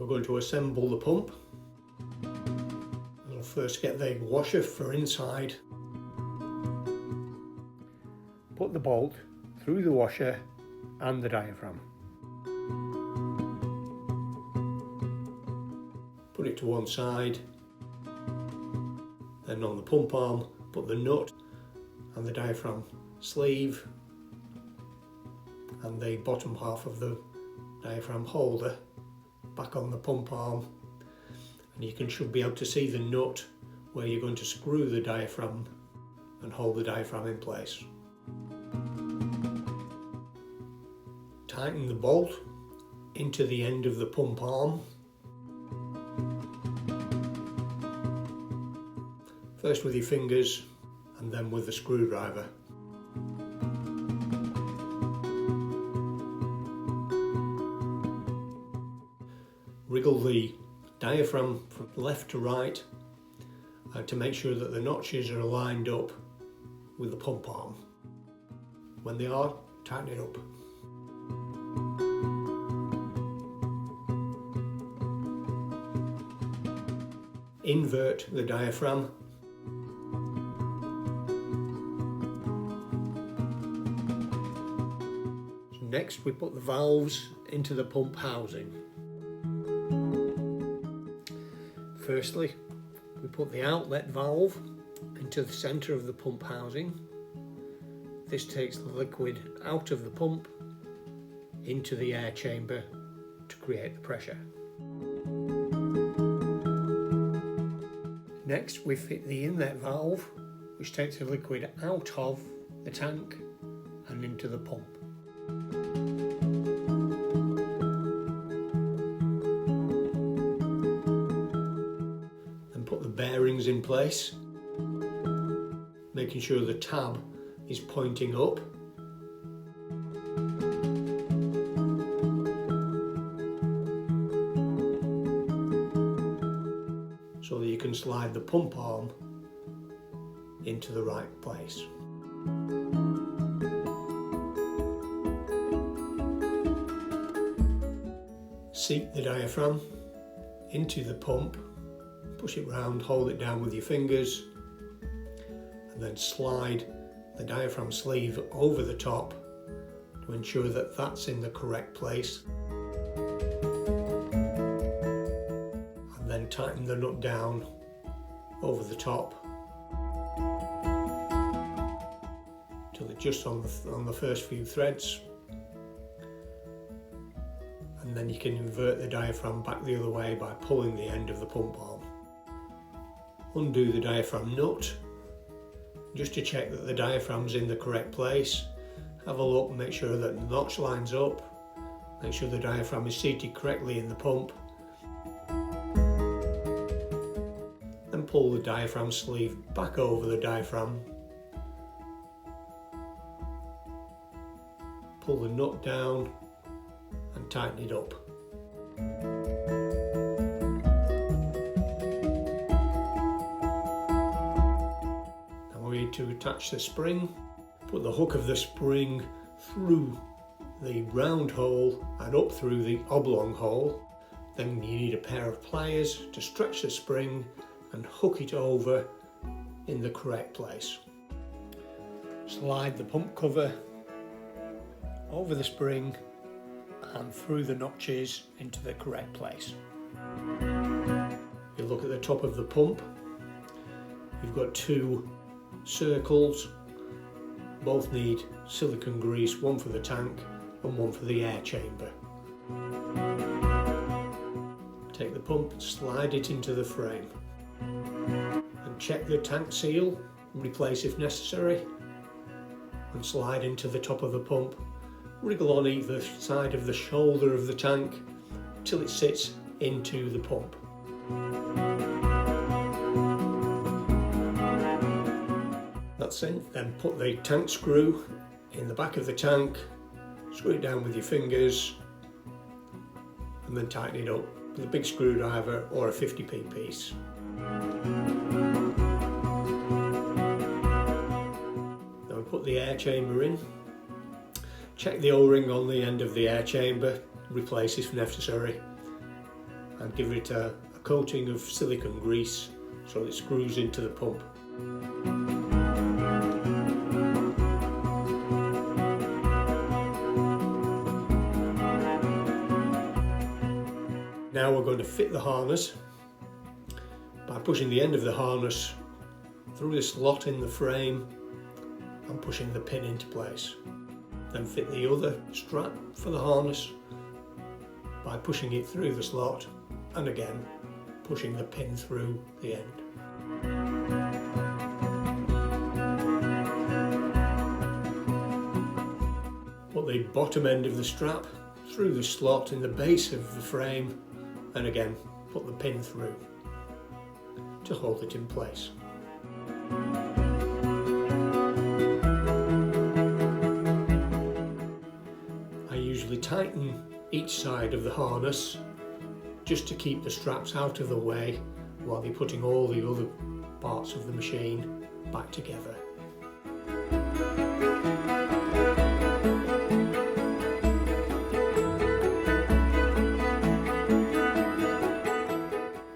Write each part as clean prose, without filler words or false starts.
going to assemble the pump. We'll first get the washer for inside. Put the bolt through the washer and the diaphragm. Put it to one side. Then on the pump arm, put the nut and the diaphragm sleeve and the bottom half of the diaphragm holder back on the pump arm, and you should be able to see the nut where you're going to screw the diaphragm and hold the diaphragm in place. Tighten the bolt into the end of the pump arm. First with your fingers and then with the screwdriver. Wriggle the diaphragm from left to right to make sure that the notches are lined up with the pump arm. When they are, tighten it up. Invert the diaphragm. Next we put the valves into the pump housing. Firstly, we put the outlet valve into the centre of the pump housing. This takes the liquid out of the pump into the air chamber to create the pressure. Next we fit the inlet valve, which takes the liquid out of the tank and into the pump. Then put the bearings in place, making sure the tab is pointing up. So that you can slide the pump arm into the right place. Seat the diaphragm into the pump, push it round, hold it down with your fingers, and then slide the diaphragm sleeve over the top to ensure that that's in the correct place. And then tighten the nut down over the top till it's just on the first few threads. And then you can invert the diaphragm back the other way by pulling the end of the pump arm. Undo the diaphragm nut just to check that the diaphragm's in the correct place. Have a look, make sure that the notch lines up, make sure the diaphragm is seated correctly in the pump. Then pull the diaphragm sleeve back over the diaphragm. Pull the nut down and tighten it up. Now we need to attach the spring. Put the hook of the spring through the round hole and up through the oblong hole. Then you need a pair of pliers to stretch the spring and hook it over in the correct place. Slide the pump cover over the spring and through the notches into the correct place. You look at the top of the pump. You've got two circles. Both need silicone grease, one for the tank and one for the air chamber. Take the pump, slide it into the frame and check the tank seal, replace if necessary, and slide into the top of the pump. Wriggle on either side of the shoulder of the tank till it sits into the pump. That's it. Then put the tank screw in the back of the tank, screw it down with your fingers and then tighten it up with a big screwdriver or a 50p piece. Now we put the air chamber in. Check the O-ring on the end of the air chamber, replace if necessary, and give it a coating of silicone grease so it screws into the pump. Now we're going to fit the harness by pushing the end of the harness through the slot in the frame and pushing the pin into place. Then fit the other strap for the harness by pushing it through the slot and again pushing the pin through the end. Put the bottom end of the strap through the slot in the base of the frame and again put the pin through to hold it in place. I usually tighten each side of the harness just to keep the straps out of the way while you're putting all the other parts of the machine back together.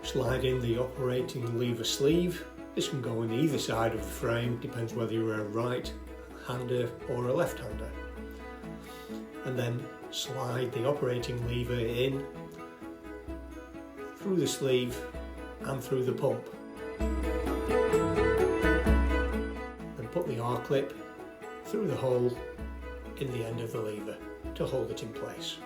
Slide in the operating lever sleeve. This can go on either side of the frame, depends whether you're a right-hander or a left-hander. And then slide the operating lever in through the sleeve and through the pump. Then put the R-clip through the hole in the end of the lever to hold it in place.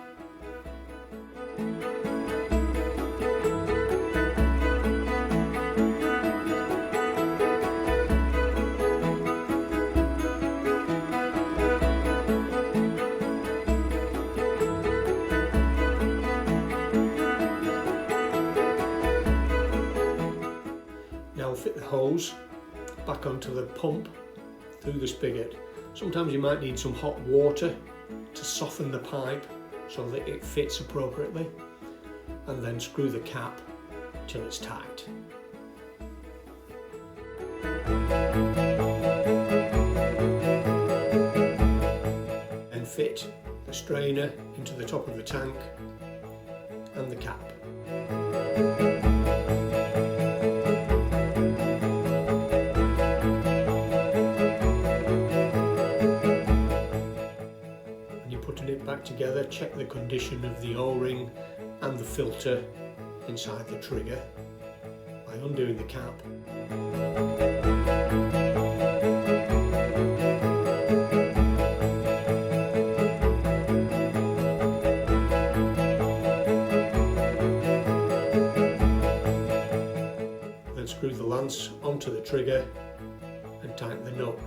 Now fit the hose back onto the pump through the spigot. Sometimes you might need some hot water to soften the pipe so that it fits appropriately, and then screw the cap till it's tight. Then fit the strainer into the top of the tank and the cap. Putting it back together, check the condition of the O-ring and the filter inside the trigger by undoing the cap. Then screw the lance onto the trigger and tighten the nut.